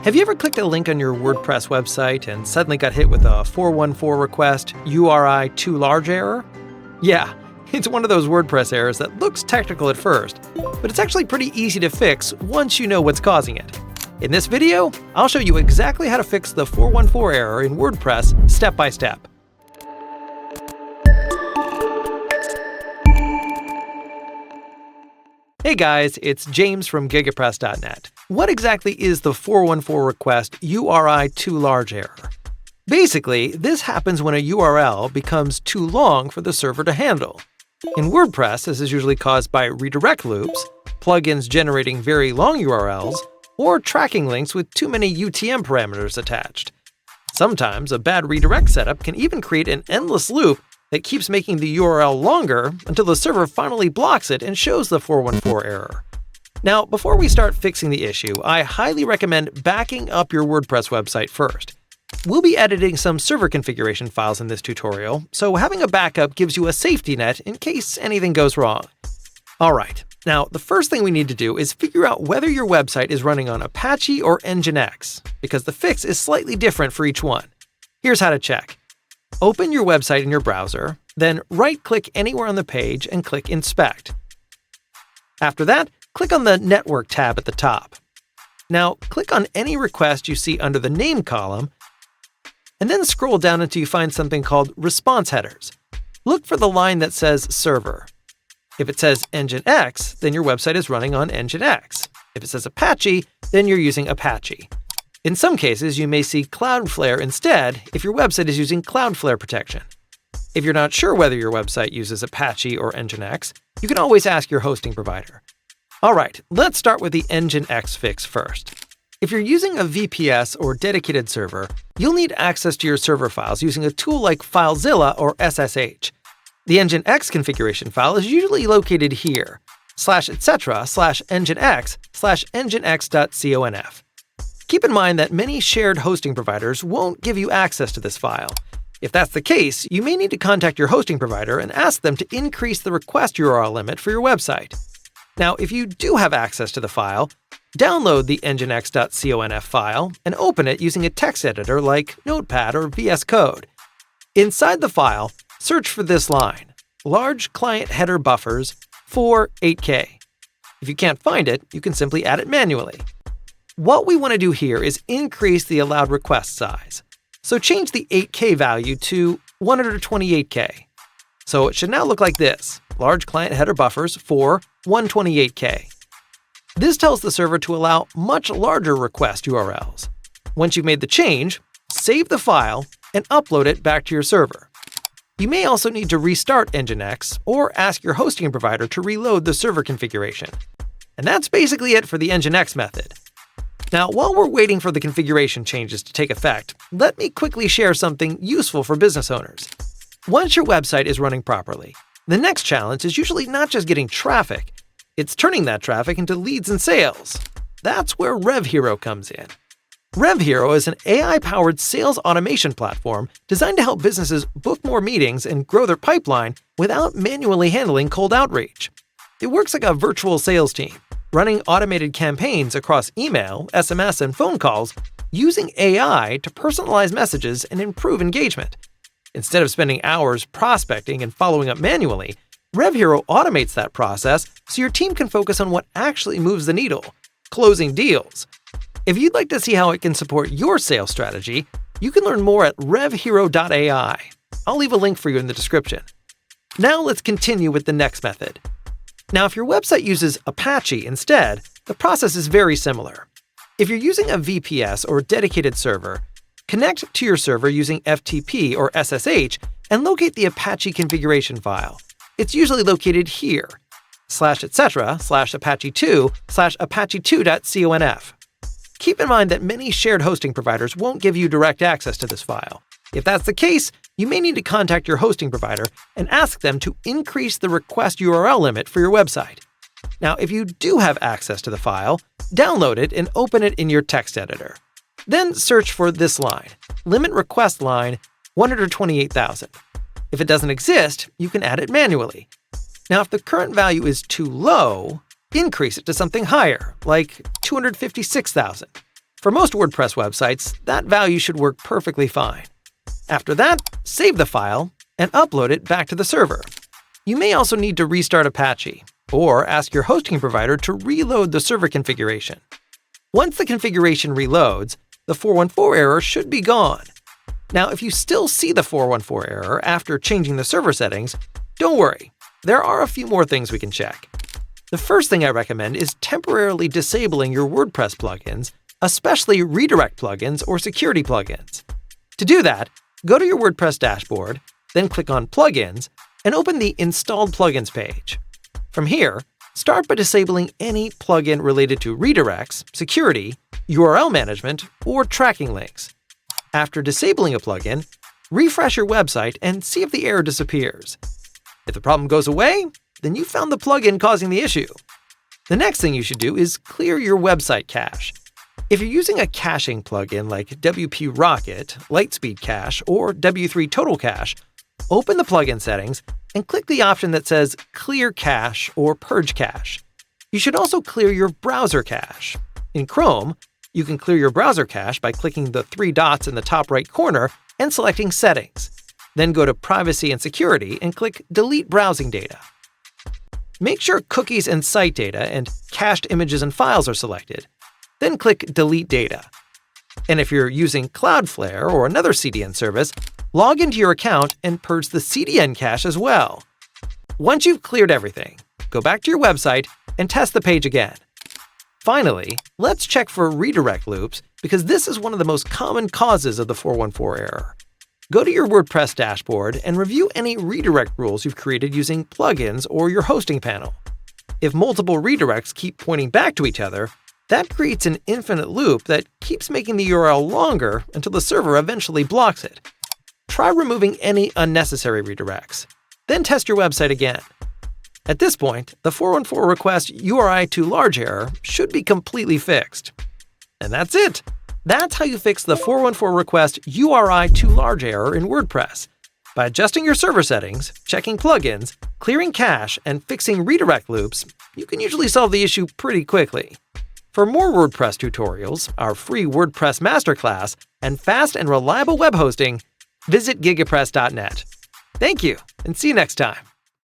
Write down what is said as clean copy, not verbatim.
Have you ever clicked a link on your WordPress website and suddenly got hit with a 414 Request-URI too large error? Yeah, it's one of those WordPress errors that looks technical at first, but it's actually pretty easy to fix once you know what's causing it. In this video, I'll show you exactly how to fix the 414 error in WordPress step by step. Hey guys, it's James from GigaPress.net. What exactly is the 414 Request-URI too large error? Basically, this happens when a URL becomes too long for the server to handle. In WordPress, this is usually caused by redirect loops, plugins generating very long URLs, or tracking links with too many UTM parameters attached. Sometimes a bad redirect setup can even create an endless loop that keeps making the URL longer until the server finally blocks it and shows the 414 error. Now, before we start fixing the issue, I highly recommend backing up your WordPress website first. We'll be editing some server configuration files in this tutorial, so having a backup gives you a safety net in case anything goes wrong. Alright, now the first thing we need to do is figure out whether your website is running on Apache or Nginx, because the fix is slightly different for each one. Here's how to check. Open your website in your browser, then right-click anywhere on the page and click Inspect. After that, click on the Network tab at the top. Now, click on any request you see under the Name column, and then scroll down until you find something called Response Headers. Look for the line that says Server. If it says Nginx, then your website is running on Nginx. If it says Apache, then you're using Apache. In some cases, you may see Cloudflare instead if your website is using Cloudflare protection. If you're not sure whether your website uses Apache or Nginx, you can always ask your hosting provider. Alright, let's start with the Nginx fix first. If you're using a VPS or dedicated server, you'll need access to your server files using a tool like FileZilla or SSH. The Nginx configuration file is usually located here, /etc/nginx/nginx.conf. Keep in mind that many shared hosting providers won't give you access to this file. If that's the case, you may need to contact your hosting provider and ask them to increase the request URL limit for your website. Now, if you do have access to the file, download the nginx.conf file and open it using a text editor like Notepad or VS Code. Inside the file, search for this line, large client header buffers for 8K. If you can't find it, you can simply add it manually. What we want to do here is increase the allowed request size. So change the 8K value to 128K. So it should now look like this, large client header buffers for 128K. This tells the server to allow much larger request URLs. Once you've made the change, save the file and upload it back to your server. You may also need to restart Nginx or ask your hosting provider to reload the server configuration. And that's basically it for the Nginx method. Now, while we're waiting for the configuration changes to take effect, let me quickly share something useful for business owners. Once your website is running properly, the next challenge is usually not just getting traffic, it's turning that traffic into leads and sales. That's where RevHero comes in. RevHero is an AI-powered sales automation platform designed to help businesses book more meetings and grow their pipeline without manually handling cold outreach. It works like a virtual sales team, running automated campaigns across email, SMS, and phone calls using AI to personalize messages and improve engagement. Instead of spending hours prospecting and following up manually, RevHero automates that process so your team can focus on what actually moves the needle, closing deals. If you'd like to see how it can support your sales strategy, you can learn more at RevHero.ai. I'll leave a link for you in the description. Now let's continue with the next method. Now, if your website uses Apache instead, the process is very similar. If you're using a VPS or dedicated server, connect to your server using FTP or SSH and locate the Apache configuration file. It's usually located here, /etc/apache2/apache2.conf. Keep in mind that many shared hosting providers won't give you direct access to this file. If that's the case, you may need to contact your hosting provider and ask them to increase the request URL limit for your website. Now, if you do have access to the file, download it and open it in your text editor. Then search for this line, limit request line 128,000. If it doesn't exist, you can add it manually. Now, if the current value is too low, increase it to something higher, like 256,000. For most WordPress websites, that value should work perfectly fine. After that, save the file and upload it back to the server. You may also need to restart Apache, or ask your hosting provider to reload the server configuration. Once the configuration reloads, the 414 error should be gone. Now, if you still see the 414 error after changing the server settings, don't worry. There are a few more things we can check. The first thing I recommend is temporarily disabling your WordPress plugins, especially redirect plugins or security plugins. To do that, go to your WordPress dashboard, then click on Plugins, and open the Installed Plugins page. From here, start by disabling any plugin related to redirects, security, URL management, or tracking links. After disabling a plugin, refresh your website and see if the error disappears. If the problem goes away, then you found the plugin causing the issue. The next thing you should do is clear your website cache. If you're using a caching plugin like WP Rocket, Lightspeed Cache, or W3 Total Cache, open the plugin settings and click the option that says Clear Cache or Purge Cache. You should also clear your browser cache. In Chrome, you can clear your browser cache by clicking the 3 dots in the top right corner and selecting Settings. Then go to Privacy and Security and click Delete Browsing Data. Make sure cookies and site data and cached images and files are selected. Then click Delete Data. And if you're using Cloudflare or another CDN service, log into your account and purge the CDN cache as well. Once you've cleared everything, go back to your website and test the page again. Finally, let's check for redirect loops because this is one of the most common causes of the 414 error. Go to your WordPress dashboard and review any redirect rules you've created using plugins or your hosting panel. If multiple redirects keep pointing back to each other, that creates an infinite loop that keeps making the URL longer until the server eventually blocks it. Try removing any unnecessary redirects. Then test your website again. At this point, the 414 Request-URI too large error should be completely fixed. And that's it! That's how you fix the 414 Request-URI too large error in WordPress. By adjusting your server settings, checking plugins, clearing cache, and fixing redirect loops, you can usually solve the issue pretty quickly. For more WordPress tutorials, our free WordPress masterclass, and fast and reliable web hosting, visit GigaPress.net. Thank you, and see you next time.